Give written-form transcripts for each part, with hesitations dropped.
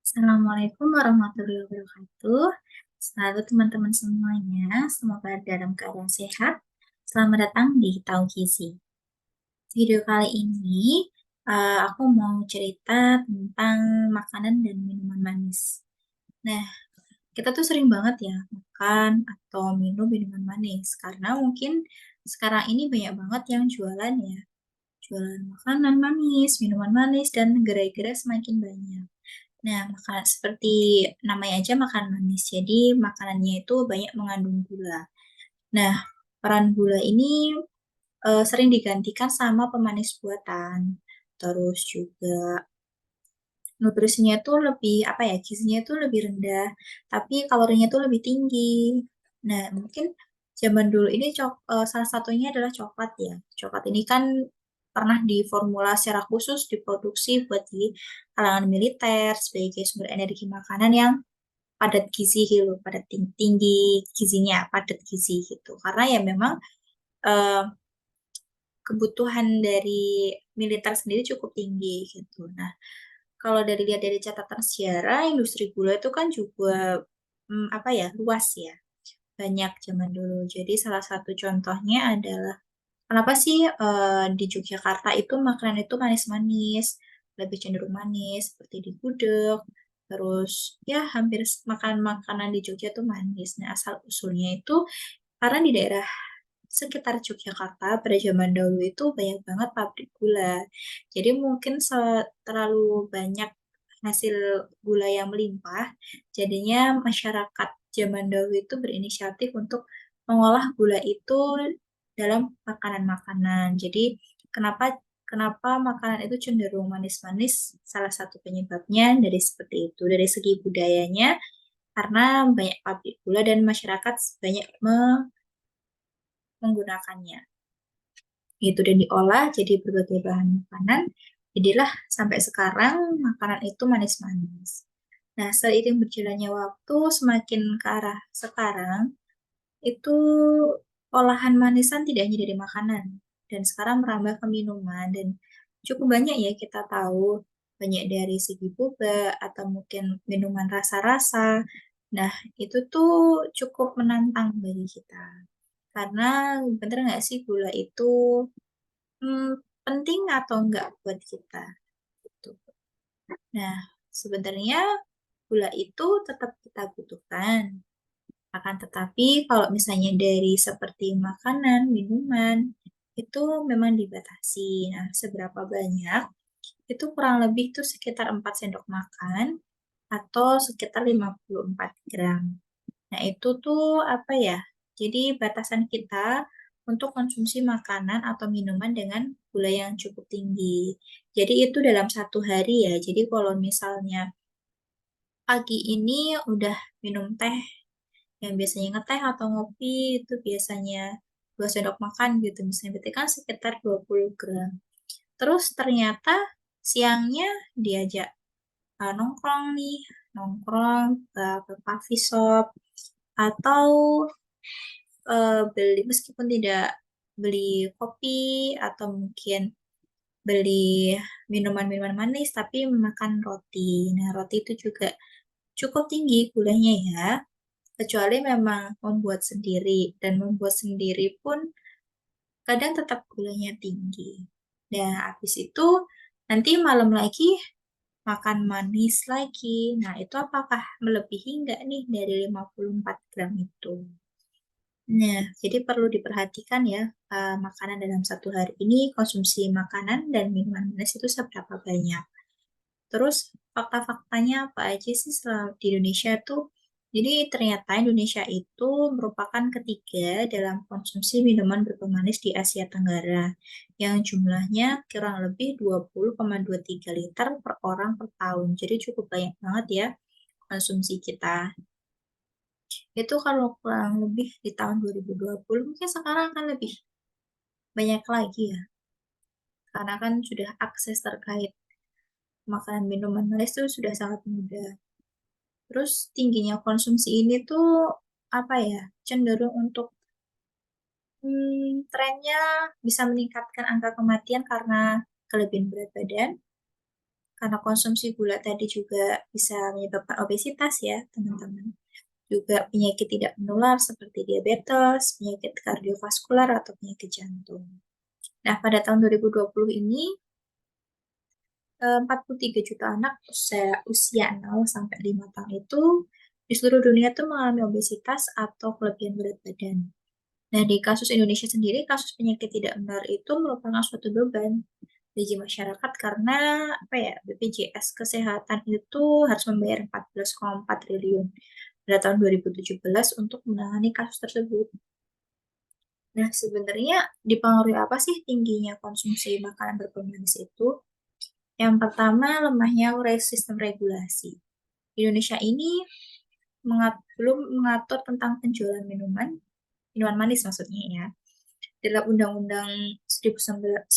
Assalamualaikum warahmatullahi wabarakatuh. Selalu teman-teman semuanya, semoga dalam keadaan sehat. Selamat datang di Tahu Gizi. Video kali ini, aku mau cerita tentang makanan dan minuman manis. Nah, kita tuh sering banget ya makan atau minum minuman manis, karena mungkin sekarang ini banyak banget yang jualan ya. Jualan makanan manis, minuman manis, dan gerai-gerai semakin banyak. Nah, makanan seperti namanya aja makanan manis, jadi makanannya itu banyak mengandung gula. Nah, peran gula ini sering digantikan sama pemanis buatan. Terus juga nutrisinya itu lebih, apa ya, gizinya itu lebih rendah, tapi kalorinya itu lebih tinggi. Nah, mungkin zaman dulu ini salah satunya adalah coklat ya. Coklat ini kan pernah diformula secara khusus diproduksi buat di kalangan militer sebagai sumber energi makanan yang padat gizi gitu, tinggi gizinya, padat gizi gitu. Karena ya memang eh, kebutuhan dari militer sendiri cukup tinggi gitu. Nah, kalau lihat dari catatan sejarah, industri gula itu kan juga apa ya, luas ya, banyak zaman dulu. Jadi salah satu contohnya adalah kenapa sih di Yogyakarta itu makanan itu manis-manis, lebih cenderung manis seperti di gudeg. Terus ya hampir makanan-makanan di Jogja tuh manis. Nah, asal usulnya itu karena di daerah sekitar Yogyakarta pada zaman dahulu itu banyak banget pabrik gula. Jadi mungkin terlalu banyak hasil gula yang melimpah, jadinya masyarakat zaman dahulu itu berinisiatif untuk mengolah gula itu dalam makanan-makanan. Jadi kenapa kenapa makanan itu cenderung manis-manis? Salah satu penyebabnya dari seperti itu. Dari segi budayanya, karena banyak pabrik gula dan masyarakat banyak menggunakannya gitu dan diolah jadi berbagai bahan makanan. Jadilah sampai sekarang makanan itu manis-manis. Nah, seiring berjalannya waktu semakin ke arah sekarang itu olahan manisan tidak hanya dari makanan dan sekarang merambah ke minuman dan cukup banyak ya kita tahu banyak dari segi boba atau mungkin minuman rasa-rasa. Nah, itu tuh cukup menantang bagi kita. Karena bener nggak sih gula itu hmm, penting atau enggak buat kita gitu. Nah, sebenarnya gula itu tetap kita butuhkan. Akan tetapi kalau misalnya dari seperti makanan, minuman, itu memang dibatasi. Nah, seberapa banyak? Itu kurang lebih tuh sekitar 4 sendok makan atau sekitar 54 gram. Nah, itu tuh apa ya? Jadi batasan kita untuk konsumsi makanan atau minuman dengan gula yang cukup tinggi. Jadi itu dalam satu hari ya. Jadi kalau misalnya pagi ini udah minum teh, yang biasanya ngeteh atau ngopi itu biasanya 2 sendok makan gitu. Misalnya berarti kan sekitar 20 gram. Terus ternyata siangnya diajak nongkrong nih, nongkrong ke coffee shop atau beli meskipun tidak beli kopi atau mungkin beli minuman-minuman manis tapi makan roti. Nah, roti itu juga cukup tinggi gulanya ya, kecuali memang membuat sendiri dan membuat sendiri pun kadang tetap gulanya tinggi. Dan habis itu nanti malam lagi makan manis lagi. Nah, itu apakah melebihi nggak nih dari 54 gram itu? Nah, jadi perlu diperhatikan ya, makanan dalam satu hari ini, konsumsi makanan dan minuman manis itu seberapa banyak. Terus fakta-faktanya apa aja sih selama di Indonesia tuh? Jadi ternyata Indonesia itu merupakan ketiga dalam konsumsi minuman berpemanis di Asia Tenggara, yang jumlahnya kurang lebih 20,23 liter per orang per tahun. Jadi cukup banyak banget ya konsumsi kita. Itu kalau kurang lebih di tahun 2020, mungkin sekarang akan lebih banyak lagi ya, karena kan sudah akses terkait makanan minuman manis itu sudah sangat mudah. Terus tingginya konsumsi ini tuh apa ya, cenderung untuk trennya bisa meningkatkan angka kematian karena kelebihan berat badan, karena konsumsi gula tadi juga bisa menyebabkan obesitas ya, teman-teman. Juga penyakit tidak menular seperti diabetes, penyakit kardiovaskular, atau penyakit jantung. Nah, pada tahun 2020 ini, 43 juta anak usia 0 sampai 5 tahun itu di seluruh dunia tuh mengalami obesitas atau kelebihan berat badan. Nah, di kasus Indonesia sendiri, kasus penyakit tidak menular itu merupakan suatu beban bagi masyarakat karena apa ya, BPJS Kesehatan itu harus membayar 14,4 triliun pada tahun 2017 untuk menangani kasus tersebut. Nah, sebenarnya dipengaruhi apa sih tingginya konsumsi makanan berpemanis itu? Yang pertama, lemahnya sistem regulasi. Indonesia ini belum mengatur tentang penjualan minuman manis maksudnya ya. Dalam Undang-Undang 1945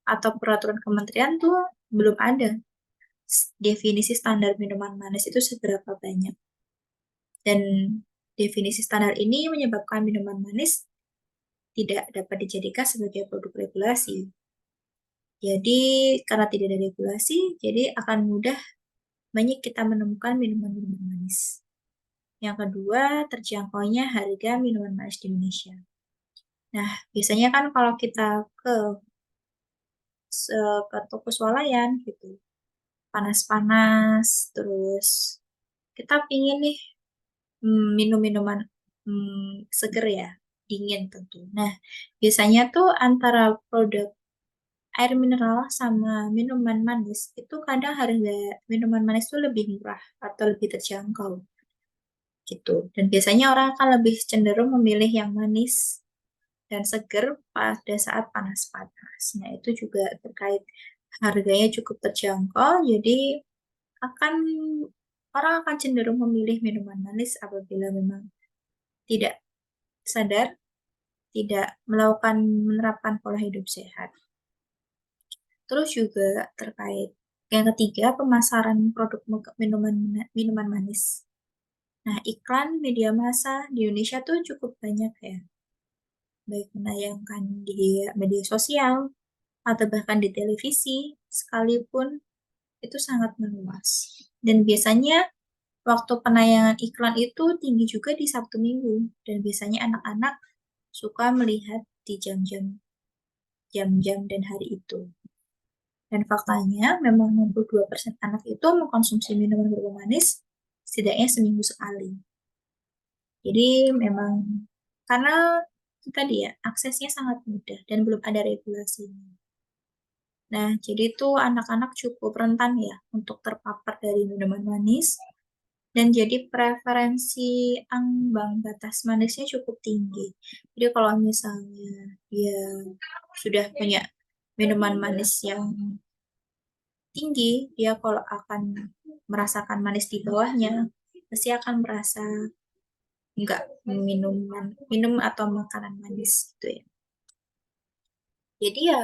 atau peraturan kementerian tuh belum ada definisi standar minuman manis itu seberapa banyak. Dan definisi standar ini menyebabkan minuman manis tidak dapat dijadikan sebagai produk regulasi. Jadi, karena tidak ada regulasi, jadi akan mudah banyak kita menemukan minuman-minuman manis. Yang kedua, terjangkaunya harga minuman manis di Indonesia. Nah, biasanya kan kalau kita ke toko swalayan gitu, panas-panas, terus kita pingin nih minum minuman seger ya, dingin tentu. Nah, biasanya tuh antara produk air mineral sama minuman manis itu kadang harga minuman manis tuh lebih murah atau lebih terjangkau gitu. Dan biasanya orang akan lebih cenderung memilih yang manis dan seger pada saat panas-panas. Nah, itu juga terkait harganya cukup terjangkau, jadi akan orang akan cenderung memilih minuman manis apabila memang tidak sadar, tidak menerapkan pola hidup sehat. Terus juga terkait yang ketiga, pemasaran produk minuman manis. Nah, iklan media massa di Indonesia tuh cukup banyak ya, baik menayangkan di media sosial atau bahkan di televisi, sekalipun itu sangat meluas. Dan biasanya waktu penayangan iklan itu tinggi juga di Sabtu Minggu, dan biasanya anak-anak suka melihat di jam-jam dan hari itu. Dan faktanya memang 62% anak itu mengkonsumsi minuman bermanis setidaknya seminggu sekali. Jadi memang karena itu tadi ya, aksesnya sangat mudah dan belum ada regulasinya. Nah, jadi itu anak-anak cukup rentan ya untuk terpapar dari minuman manis dan jadi preferensi ambang batas manisnya cukup tinggi. Jadi kalau misalnya dia sudah punya minuman manis yang tinggi, dia kalau akan merasakan manis di bawahnya, pasti akan merasa enggak minum atau makanan manis gitu ya. Jadi ya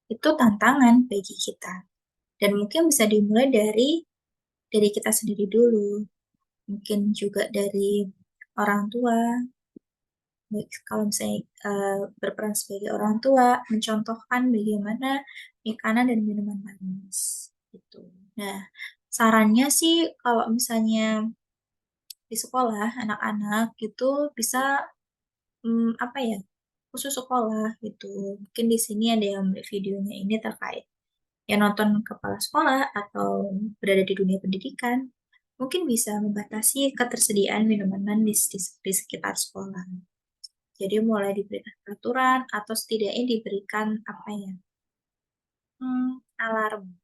itu tantangan bagi kita. Dan mungkin bisa dimulai dari kita sendiri dulu. Mungkin juga dari orang tua. Baik, kalau misalnya berperan sebagai orang tua, mencontohkan bagaimana makanan dan minuman manis. Gitu. Nah, sarannya sih kalau misalnya di sekolah anak-anak itu bisa apa ya, khusus sekolah gitu. Mungkin di sini ada yang videonya ini terkait yang nonton kepala sekolah atau berada di dunia pendidikan mungkin bisa membatasi ketersediaan minuman manis di sekitar sekolah. Jadi mulai diberikan peraturan atau setidaknya diberikan apa ya, alarm.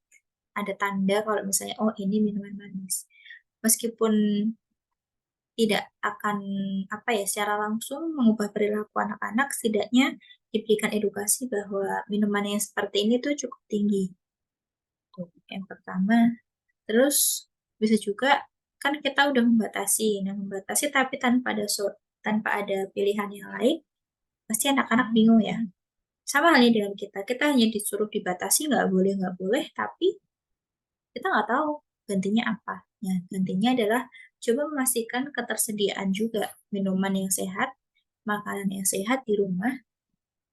Ada tanda kalau misalnya oh ini minuman manis. Meskipun tidak akan apa ya secara langsung mengubah perilaku anak-anak, setidaknya diberikan edukasi bahwa minuman yang seperti ini tuh cukup tinggi. Tuh, yang pertama. Terus bisa juga kan kita udah membatasi, nah membatasi tapi tanpa ada pilihan yang lain, pasti anak-anak bingung ya. Sama halnya dengan kita hanya disuruh dibatasi nggak boleh, tapi kita nggak tahu gantinya apa. Nah, gantinya adalah coba memastikan ketersediaan juga minuman yang sehat, makanan yang sehat di rumah,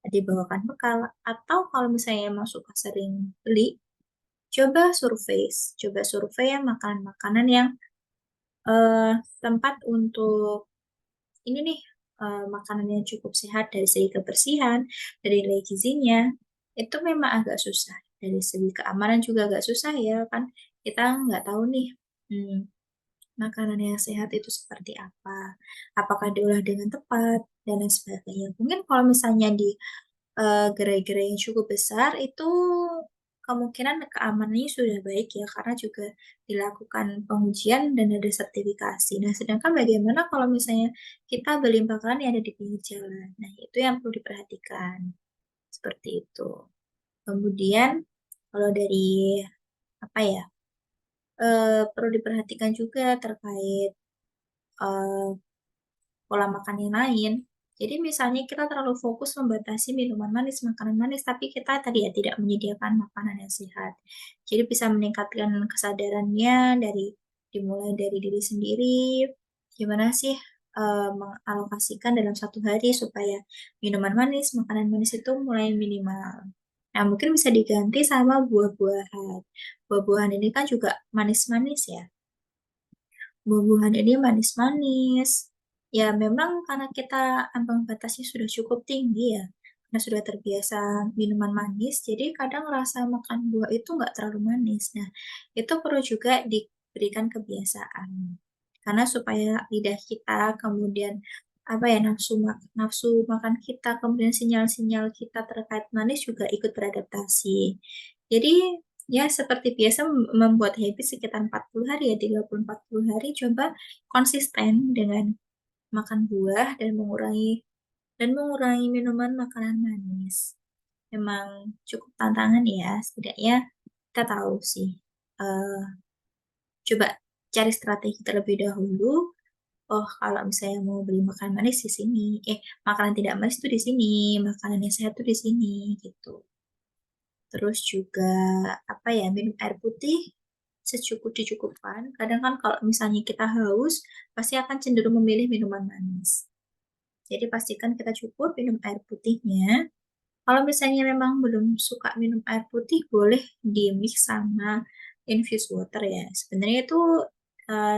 dibawakan bekal, atau kalau misalnya emang suka sering beli, coba survei ya makanan-makanan yang tempat untuk ini nih, makanan yang cukup sehat dari segi kebersihan, dari nilai gizinya, itu memang agak susah. Dari segi keamanan juga agak susah ya kan, kita nggak tahu nih, mmm, makanan yang sehat itu seperti apa, apakah diolah dengan tepat, dan lain sebagainya. Mungkin kalau misalnya di gerai-gerai yang cukup besar itu kemungkinan keamanannya sudah baik ya, karena juga dilakukan pengujian dan ada sertifikasi. Nah, sedangkan bagaimana kalau misalnya kita beli makanan yang ada di pinggir jalan? Nah, itu yang perlu diperhatikan, seperti itu. Kemudian kalau dari, apa ya, perlu diperhatikan juga terkait, eee pola makan yang lain. Jadi misalnya kita terlalu fokus membatasi minuman manis, makanan manis, tapi kita tadi ya tidak menyediakan makanan yang sehat. Jadi bisa meningkatkan kesadarannya dimulai dari diri sendiri, gimana sih, mengalokasikan dalam satu hari supaya minuman manis, makanan manis itu mulai minimal. Nah, mungkin bisa diganti sama buah-buahan. Buah-buahan ini kan juga manis-manis ya. Buah-buahan ini manis-manis. Ya memang karena kita ambang batasnya sudah cukup tinggi ya, karena sudah terbiasa minuman manis, jadi kadang rasa makan buah itu nggak terlalu manis. Nah, itu perlu juga diberikan kebiasaan. Karena supaya lidah kita, kemudian apa ya, nafsu makan kita, kemudian sinyal-sinyal kita terkait manis juga ikut beradaptasi. Jadi ya seperti biasa membuat habit sekitar 40 hari ya, 30, 40 hari coba konsisten dengan makan buah dan mengurangi minuman makanan manis. Memang cukup tantangan ya, setidaknya kita tahu sih, eee, coba cari strategi terlebih dahulu, oh kalau misalnya mau beli makanan manis di sini, makanan tidak manis tuh di sini, makanan yang sehat tuh di sini, gitu. Terus juga, apa ya, minum air putih dicukupkan, kadang kan kalau misalnya kita haus, pasti akan cenderung memilih minuman manis. Jadi pastikan kita cukup minum air putihnya. Kalau misalnya memang belum suka minum air putih, boleh di-mix sama infused water ya. Sebenarnya itu,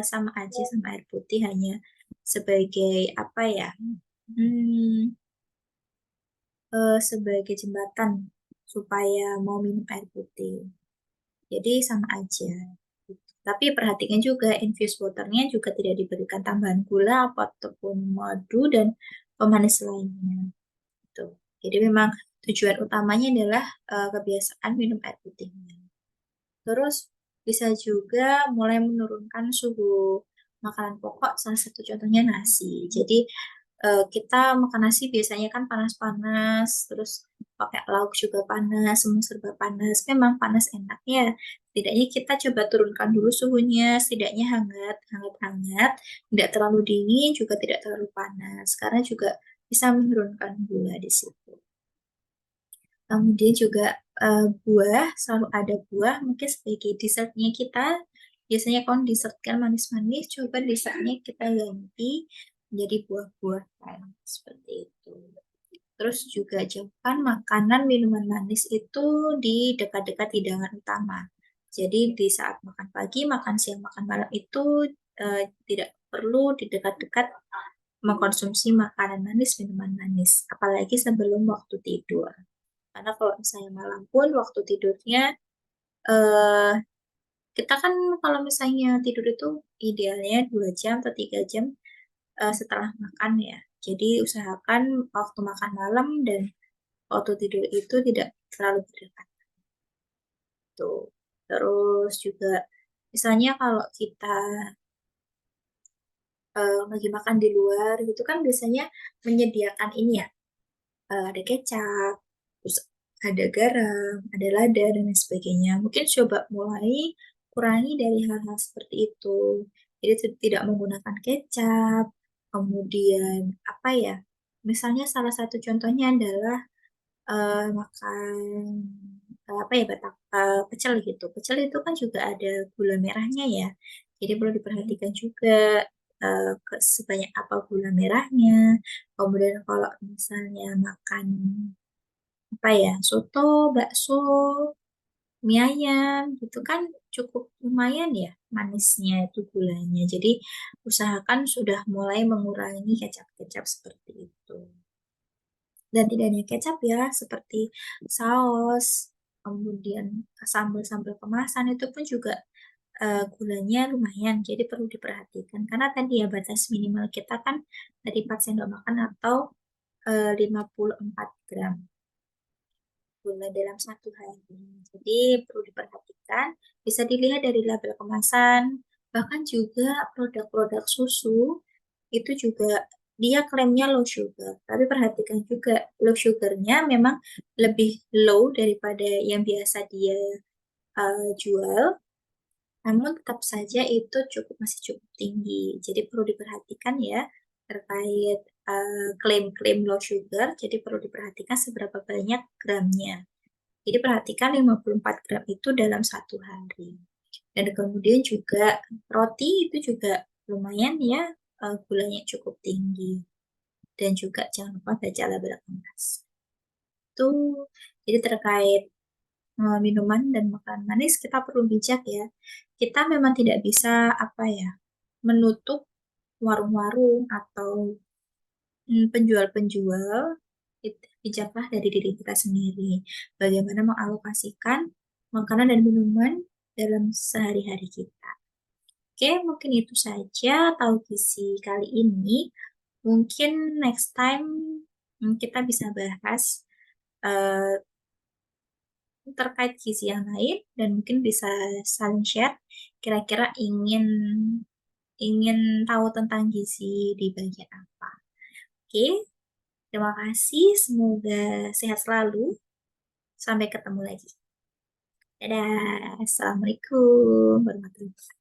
sama aja sama air putih, hanya sebagai apa ya, mmm, sebagai jembatan supaya mau minum air putih. Jadi sama aja, gitu. Tapi perhatikan juga infused water-nya juga tidak diberikan tambahan gula ataupun madu dan pemanis lainnya, gitu. Jadi memang tujuan utamanya adalah, kebiasaan minum air putihnya. Terus bisa juga mulai menurunkan suhu makanan pokok, salah satu contohnya nasi. Jadi, kita makan nasi biasanya kan panas-panas, terus pakai lauk juga panas, semua serba panas. Memang panas enak ya, setidaknya kita coba turunkan dulu suhunya, setidaknya hangat, hangat-hangat, tidak terlalu dingin, juga tidak terlalu panas, karena juga bisa menurunkan gula di situ. Kemudian juga, buah, selalu ada buah mungkin sebagai dessertnya kita. Biasanya kalau dessert kan manis-manis, coba dessertnya kita ganti menjadi buah-buahan, seperti itu. Terus juga jauhkan makanan, minuman manis itu di dekat-dekat hidangan utama. Jadi di saat makan pagi, makan siang, makan malam itu, tidak perlu di dekat-dekat mengkonsumsi makanan manis, minuman manis, apalagi sebelum waktu tidur. Karena kalau misalnya malam pun waktu tidurnya, eee, kita kan kalau misalnya tidur itu idealnya 2 jam atau 3 jam, setelah makan ya. Jadi usahakan waktu makan malam dan waktu tidur itu tidak terlalu berdekatan tuh. Terus juga misalnya kalau kita, lagi makan di luar gitu kan biasanya menyediakan ini ya, ada kecap, terus ada garam, ada lada, dan lain sebagainya. Mungkin coba mulai kurangi dari hal-hal seperti itu. Jadi tidak menggunakan kecap, kemudian apa ya, misalnya salah satu contohnya adalah, makan, apa ya, pecel gitu. Pecel itu kan juga ada gula merahnya ya, jadi perlu diperhatikan juga, sebanyak apa gula merahnya. Kemudian kalau misalnya makan apa ya, soto, bakso, mie ayam gitu kan cukup lumayan ya manisnya itu gulanya. Jadi usahakan sudah mulai mengurangi kecap-kecap seperti itu. Dan tidak hanya kecap ya, seperti saus, kemudian sambal-sambal kemasan itu pun juga gulanya lumayan, jadi perlu diperhatikan. Karena tadi ya batas minimal kita kan dari 4 sendok makan atau 54 gram gula dalam satu hari. Jadi perlu diperhatikan, bisa dilihat dari label kemasan, bahkan juga produk-produk susu itu juga dia klaimnya low sugar. Tapi perhatikan juga low sugarnya memang lebih low daripada yang biasa dia jual, namun tetap saja itu masih cukup tinggi. Jadi perlu diperhatikan ya terkait klaim-klaim low sugar. Jadi perlu diperhatikan seberapa banyak gramnya. Jadi perhatikan 54 gram itu dalam satu hari. Dan kemudian juga roti itu juga lumayan ya, gulanya cukup tinggi. Dan juga jangan lupa baca label kemasan. Itu jadi terkait minuman dan makanan manis kita perlu bijak ya. Kita memang tidak bisa apa ya, menutup warung-warung atau penjual-penjual. Bijaklah dari diri kita sendiri. Bagaimana mengalokasikan makanan dan minuman dalam sehari-hari kita. Oke, mungkin itu saja tahu gizi kali ini. Mungkin next time kita bisa bahas eh, terkait gizi yang lain dan mungkin bisa saling share kira-kira ingin ingin tahu tentang gizi di bagian apa. Oke, terima kasih. Semoga sehat selalu. Sampai ketemu lagi. Dadah. Assalamualaikum warahmatullahi wabarakatuh.